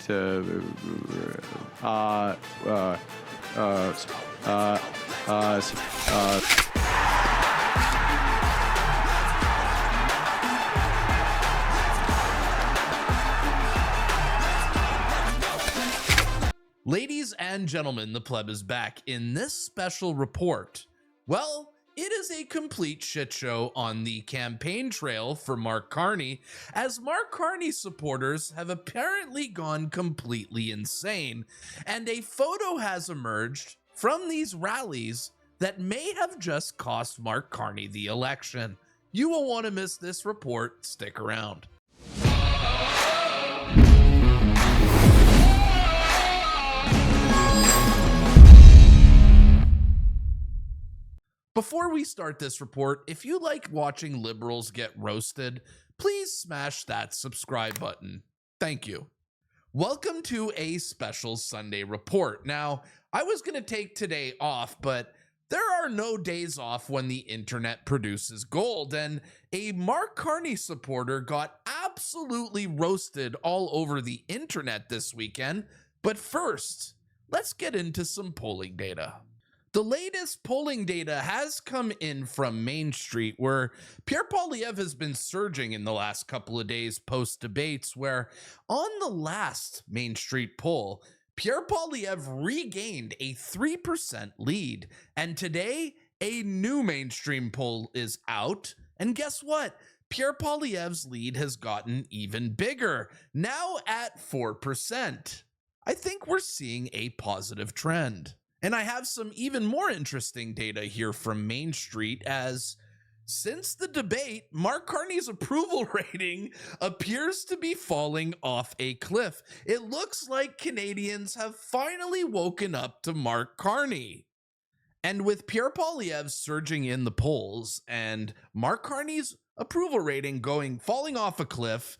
to Ladies and gentlemen, the pleb is back in this special report. Well, it is a complete shit show on the campaign trail for Mark Carney, as Mark Carney supporters have apparently gone completely insane, and a photo has emerged from these rallies that may have just cost Mark Carney the election. You won't want to miss this report. Stick around. Before we start this report, if you like watching liberals get roasted, please smash that subscribe button. Thank you. Welcome to a special Sunday report. Now, I was going to take today off, but there are no days off when the internet produces gold, and a Mark Carney supporter got absolutely roasted all over the internet this weekend. But first, let's get into some polling data. The latest polling data has come in from Main Street, where Pierre Poilievre has been surging in the last couple of days post-debates, where on the last Main Street poll, Pierre Poilievre regained a 3% lead. And today, a new mainstream poll is out, and guess what? Pierre Poilievre's lead has gotten even bigger, now at 4%. I think we're seeing a positive trend. And I have some even more interesting data here from Main Street, as since the debate, Mark Carney's approval rating appears to be falling off a cliff. It looks like Canadians have finally woken up to Mark Carney. And with Pierre Poilievre surging in the polls and Mark Carney's approval rating falling off a cliff,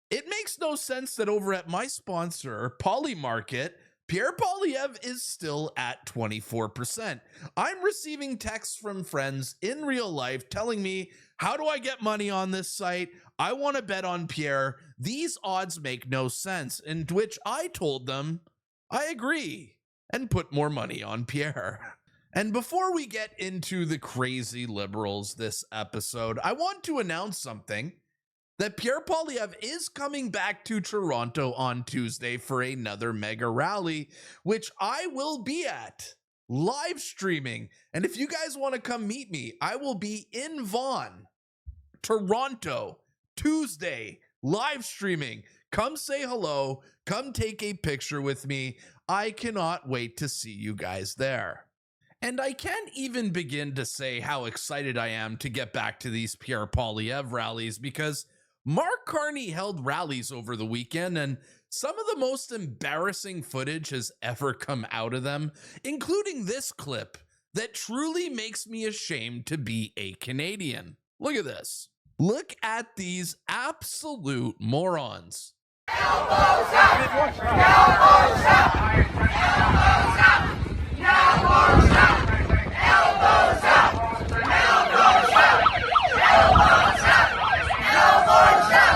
it makes no sense that over at my sponsor, Polymarket, Pierre Poilievre is still at 24%. I'm receiving texts from friends in real life telling me, how do I get money on this site? I want to bet on Pierre. These odds make no sense. In which I told them, I agree, and put more money on Pierre. And before we get into the crazy liberals this episode, I want to announce something. That Pierre Poilievre is coming back to Toronto on Tuesday for another mega rally, which I will be at, live streaming. And if you guys want to come meet me, I will be in Vaughan, Toronto, Tuesday, live streaming. Come say hello, come take a picture with me. I cannot wait to see you guys there. And I can't even begin to say how excited I am to get back to these Pierre Poilievre rallies, because Mark Carney held rallies over the weekend, and some of the most embarrassing footage has ever come out of them, including this clip that truly makes me ashamed to be a Canadian. Look at this. Look at these absolute morons. Elbows up! Elbows up! Elbows up! Elbows up! Elbows up! Elbows up! Elbows up! Elbows up!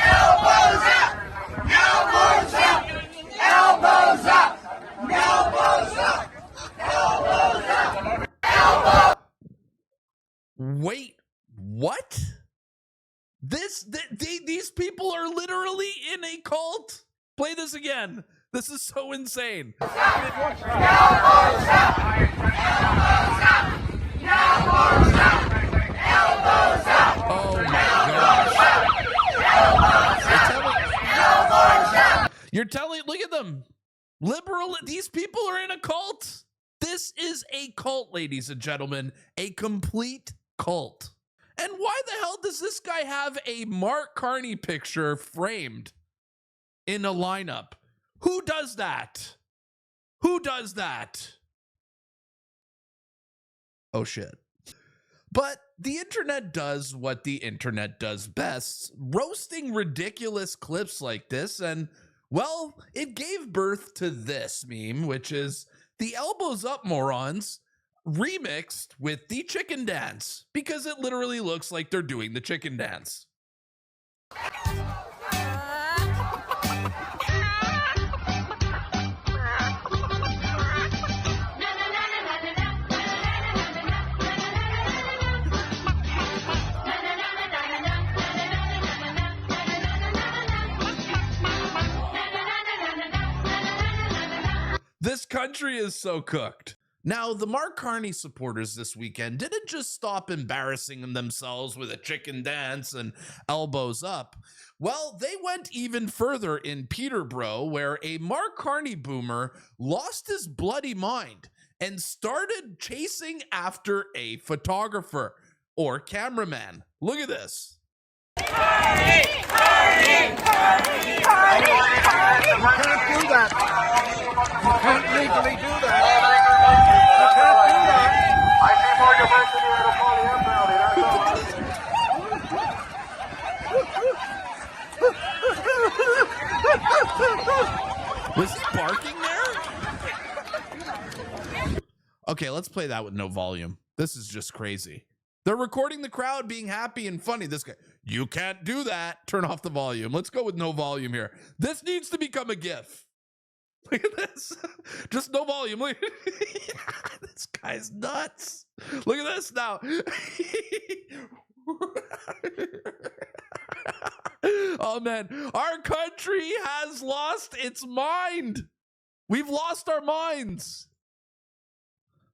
Elbows up! Elbows up! Elbows up! Elbows up! Elbows up! Elbows! Wait, what? These people are literally in a cult? Play this again. This is so insane. Elbows up! Elbows up! Elbows up! Elbows up! Elbows up! Oh my gosh. You're telling, look at them. These people are in a cult. This is a cult, ladies and gentlemen, a complete cult. And why the hell does this guy have a Mark Carney picture framed in a lineup? Who does that? Who does that? Oh shit. But the internet does what the internet does best, roasting ridiculous clips like this, and, well, it gave birth to this meme, which is the elbows up morons remixed with the chicken dance, because it literally looks like they're doing the chicken dance. This country is so cooked. Now, the Mark Carney supporters this weekend didn't just stop embarrassing themselves with a chicken dance and elbows up. Well, they went even further in Peterborough, where a Mark Carney boomer lost his bloody mind and started chasing after a photographer or cameraman. Look at this. Carney! Carney! Carney! Carney! Carney! You can't do that. You can't legally do that. You can't do that. I see more diversity at a polyam rally, that's all. Was he barking there? Okay, let's play that with no volume. This is just crazy. They're recording the crowd being happy and funny. This guy, you can't do that. Turn off the volume. Let's go with no volume here. This needs to become a GIF. Look at this. Just no volume. Look. This guy's nuts. Look at this now. Oh, man. Our country has lost its mind. We've lost our minds.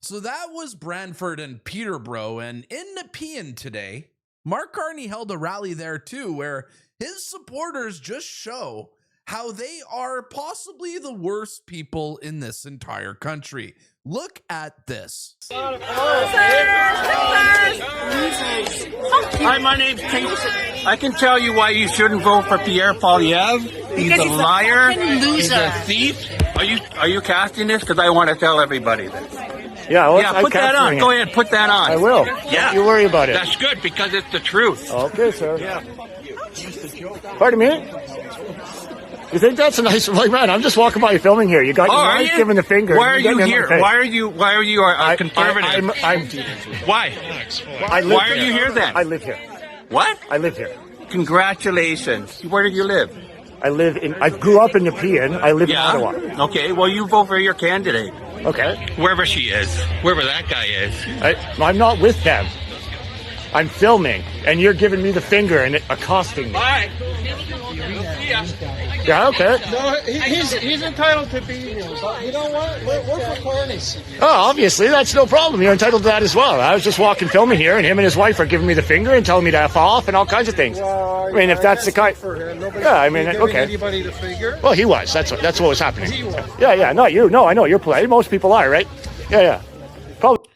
So that was Brantford and Peterborough, and in Nepean today, Mark Carney held a rally there too, where his supporters just show how they are possibly the worst people in this entire country. Look at this. Hi, my name's Kate. I can tell you why you shouldn't vote for Pierre Poilievre. He's a liar. He's a thief. Are you casting this? Because I want to tell everybody this. Yeah, well, Yeah, put that on. Go ahead, put that on. I will. Yeah. Don't you worry about it. That's good because it's the truth. Okay, sir. Yeah. Pardon me? You think that's a nice like, man? I'm just walking by you filming here. You got your are wife you? giving the finger. Why are You're you getting in here? my face. Why are you a conservative? Why? I live Why are you here then? I live here. What? I live here. Congratulations. Where do you live? I grew up in Nepean. I live in Ottawa. Okay, well, you vote for your candidate. Okay. Wherever she is. Wherever that guy is. I'm not with them. I'm filming, and you're giving me the finger and accosting me. Bye. Yeah, okay. No, he's entitled to be here. But you know what? We're for Carney's. Oh, obviously, that's no problem. You're entitled to that as well. I was just walking filming here, and him and his wife are giving me the finger and telling me to F off and all kinds of things. Well, I mean, if that's the kind... Yeah, I mean, okay. Anybody to figure? Well, he was. That's what was happening. He was. Yeah, not you. No, I know. You're polite. Most people are, right? Yeah. Probably.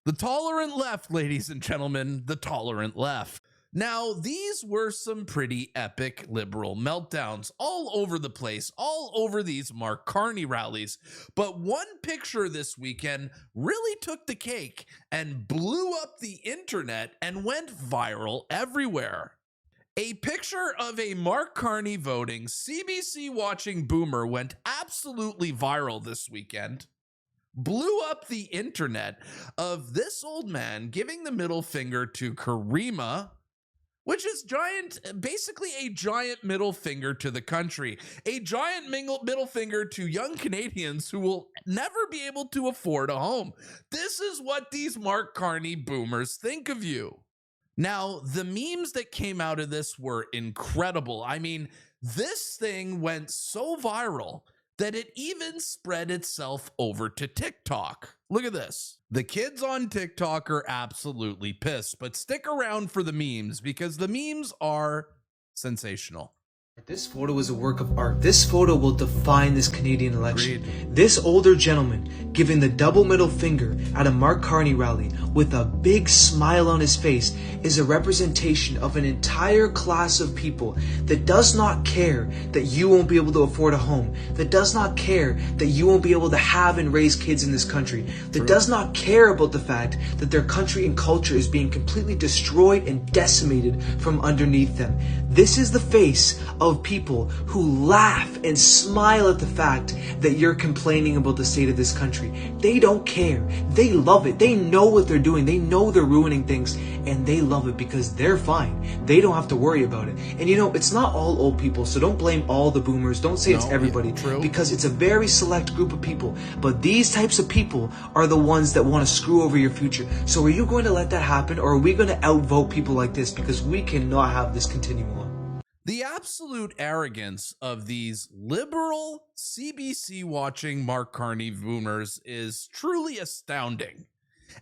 The tolerant left, ladies and gentlemen, the tolerant left. Now, these were some pretty epic liberal meltdowns all over the place, all over these Mark Carney rallies. But one picture this weekend really took the cake and blew up the internet and went viral everywhere. A picture of a Mark Carney voting, CBC watching boomer went absolutely viral this weekend. Blew up the internet of this old man giving the middle finger to Karima, which is basically a giant middle finger to the country, a giant middle finger to young Canadians who will never be able to afford a home. This is what these Mark Carney boomers think of you. Now, the memes that came out of this were incredible. I mean, this thing went so viral that it even spread itself over to TikTok. Look at this. The kids on TikTok are absolutely pissed, but stick around for the memes because the memes are sensational. This photo is a work of art. This photo will define this Canadian election. Agreed. This older gentleman giving the double middle finger at a Mark Carney rally with a big smile on his face is a representation of an entire class of people that does not care that you won't be able to afford a home, that does not care that you won't be able to have and raise kids in this country, that does not care about the fact that their country and culture is being completely destroyed and decimated from underneath them. This is the face of people who laugh and smile at the fact that you're complaining about the state of this country. They don't care. They love it. They know what they're doing. They know they're ruining things, and they love it because they're fine. They don't have to worry about it. And you know, it's not all old people, so don't blame all the boomers. Don't say it's everybody, because it's a very select group of people. But these types of people are the ones that want to screw over your future. So are you going to let that happen, or are we going to outvote people like this? Because we cannot have this continue on. The absolute arrogance of these liberal CBC watching Mark Carney boomers is truly astounding.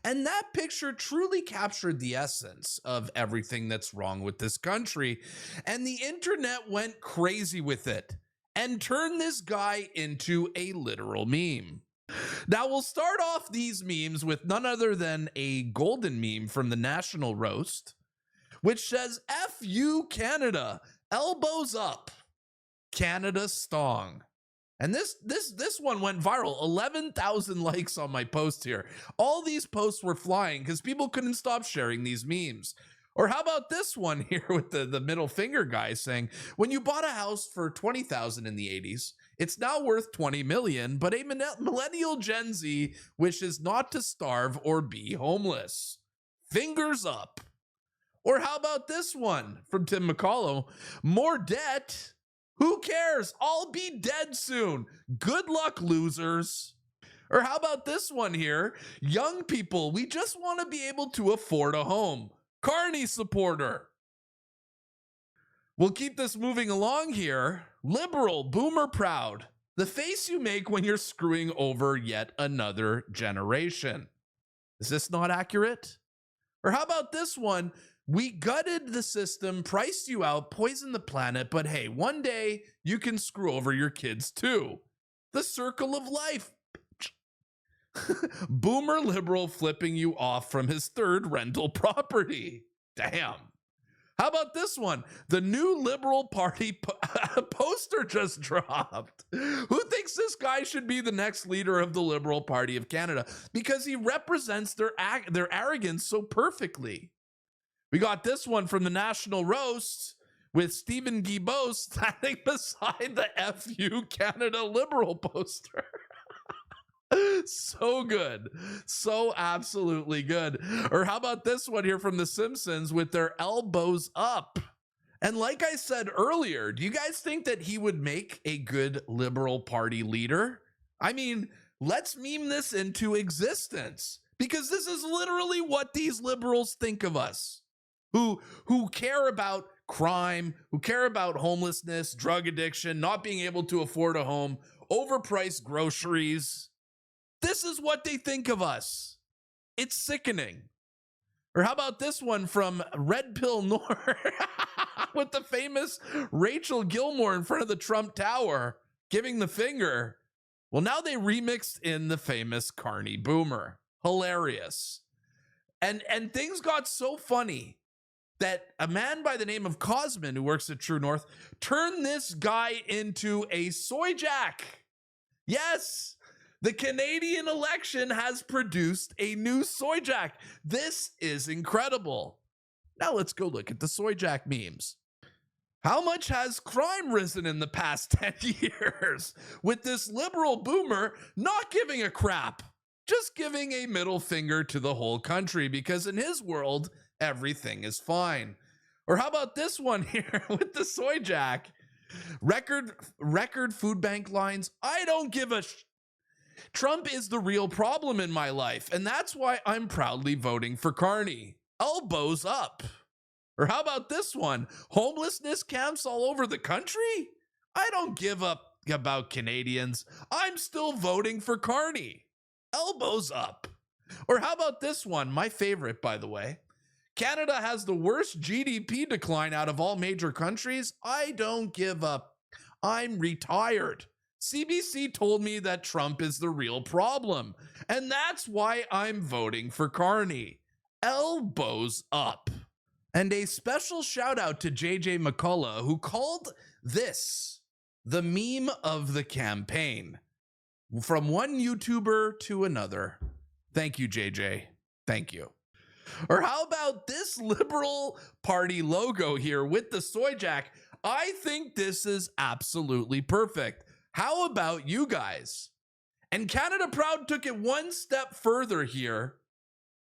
And that picture truly captured the essence of everything that's wrong with this country. And the internet went crazy with it and turned this guy into a literal meme. Now we'll start off these memes with none other than a golden meme from the National Roast, which says, F you Canada, elbows up, Canada stong. And this one went viral. 11,000 likes on my post here. All these posts were flying because people couldn't stop sharing these memes. Or how about this one here with the middle finger guy saying, when you bought a house for 20,000 in the 80s, it's now worth 20 million, but a millennial Gen Z wishes not to starve or be homeless. Fingers up. Or how about this one from Tim McCullough? More debt? Who cares? I'll be dead soon. Good luck, losers. Or how about this one here? Young people, we just want to be able to afford a home. Carney supporter. We'll keep this moving along here. Liberal, boomer proud. The face you make when you're screwing over yet another generation. Is this not accurate? Or how about this one? We gutted the system, priced you out, poisoned the planet, but hey, one day you can screw over your kids too. The circle of life. Boomer liberal flipping you off from his third rental property. Damn. How about this one? The new Liberal Party poster just dropped. Who thinks this guy should be the next leader of the Liberal Party of Canada? Because he represents their arrogance so perfectly. We got this one from the National Roast with Stephen Guilbeault standing beside the FU Canada Liberal poster. So good. So absolutely good. Or how about this one here from The Simpsons with their elbows up? And like I said earlier, do you guys think that he would make a good Liberal Party leader? I mean, let's meme this into existence because this is literally what these liberals think of us. Who care about crime, who care about homelessness, drug addiction, not being able to afford a home, overpriced groceries. This is what they think of us. It's sickening. Or how about this one from Red Pill North with the famous Rachel Gilmore in front of the Trump Tower giving the finger. Well, now they remixed in the famous Carney Boomer. Hilarious. And things got so funny that a man by the name of Cosman, who works at True North, turned this guy into a soy jack. Yes, the Canadian election has produced a new soy jack. This is incredible. Now let's go look at the soy jack memes. How much has crime risen in the past 10 years? With this liberal boomer not giving a crap, just giving a middle finger to the whole country because in his world, everything is fine. Or how about this one here with the soy jack? Record food bank lines. I don't give a Trump is the real problem in my life, and that's why I'm proudly voting for Carney. Elbows up. Or how about this one? Homelessness camps all over the country? I don't give up about Canadians. I'm still voting for Carney. Elbows up. Or how about this one? My favorite, by the way. Canada has the worst GDP decline out of all major countries. I don't give up. I'm retired. CBC told me that Trump is the real problem, and that's why I'm voting for Carney. Elbows up. And a special shout out to JJ McCullough, who called this the meme of the campaign. From one YouTuber to another. Thank you, JJ. Thank you. Or how about this Liberal Party logo here with the soy jack? I think this is absolutely perfect. How about you guys? And Canada Proud took it one step further here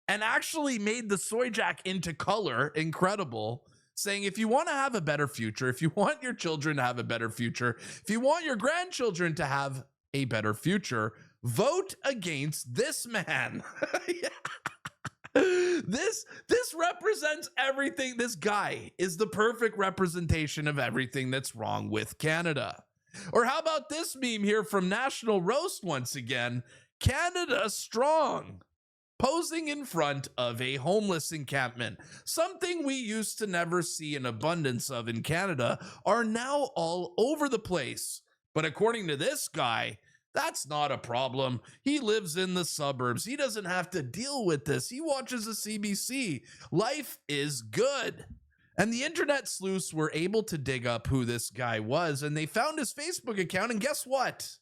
and actually made the soy jack into color. Incredible. Saying if you want to have a better future, if you want your children to have a better future, if you want your grandchildren to have a better future, vote against this man. This represents everything. This guy is the perfect representation of everything that's wrong with Canada. Or how about this meme here from National Roast once again? Canada strong. Posing in front of a homeless encampment. Something we used to never see an abundance of in Canada are now all over the place. But according to this guy, that's not a problem. He lives in the suburbs. He doesn't have to deal with this. He watches the CBC. Life is good. And the internet sleuths were able to dig up who this guy was, and they found his Facebook account, and guess what?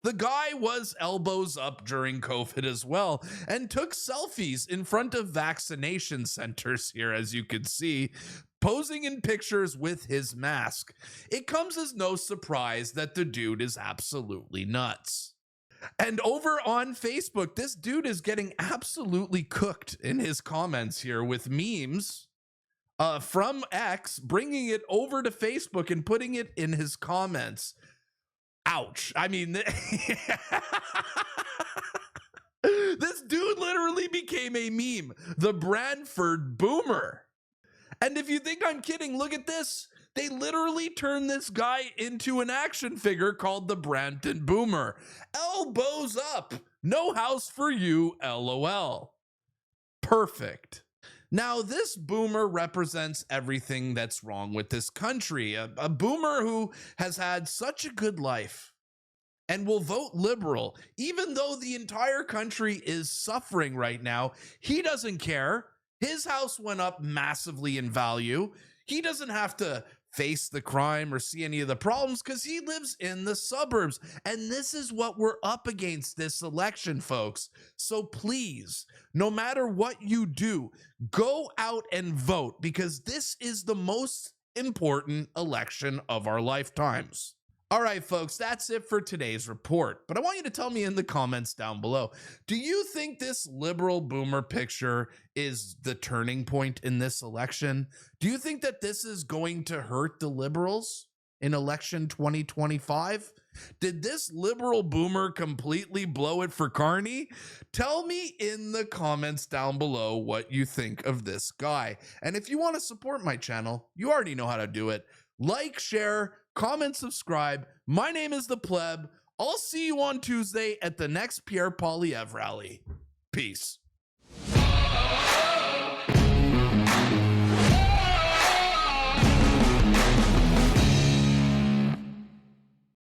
The guy was elbows up during COVID as well, and took selfies in front of vaccination centers here, as you can see, posing in pictures with his mask. It comes as no surprise that the dude is absolutely nuts. And over on Facebook, this dude is getting absolutely cooked in his comments here with memes from X, bringing it over to Facebook and putting it in his comments. Ouch. I mean, this dude literally became a meme, the Brantford Boomer. And if you think I'm kidding, look at this. They literally turned this guy into an action figure called the Brampton Boomer. Elbows up. No house for you, LOL. Perfect. Now, this boomer represents everything that's wrong with this country. A boomer who has had such a good life and will vote liberal, even though the entire country is suffering right now. He doesn't care. His house went up massively in value. He doesn't have to face the crime or see any of the problems because he lives in the suburbs. And this is what we're up against this election, folks. So please, no matter what you do, go out and vote, because this is the most important election of our lifetimes. All right, folks, that's it for today's report. But I want you to tell me in the comments down below, do you think this liberal boomer picture is the turning point in this election? Do you think that this is going to hurt the liberals in election 2025? Did this liberal boomer completely blow it for Carney? Tell me in the comments down below what you think of this guy. And if you want to support my channel, you already know how to do it. Like, share, comment, subscribe. My name is The Pleb. I'll see you on Tuesday at the next Pierre Poilievre rally. Peace.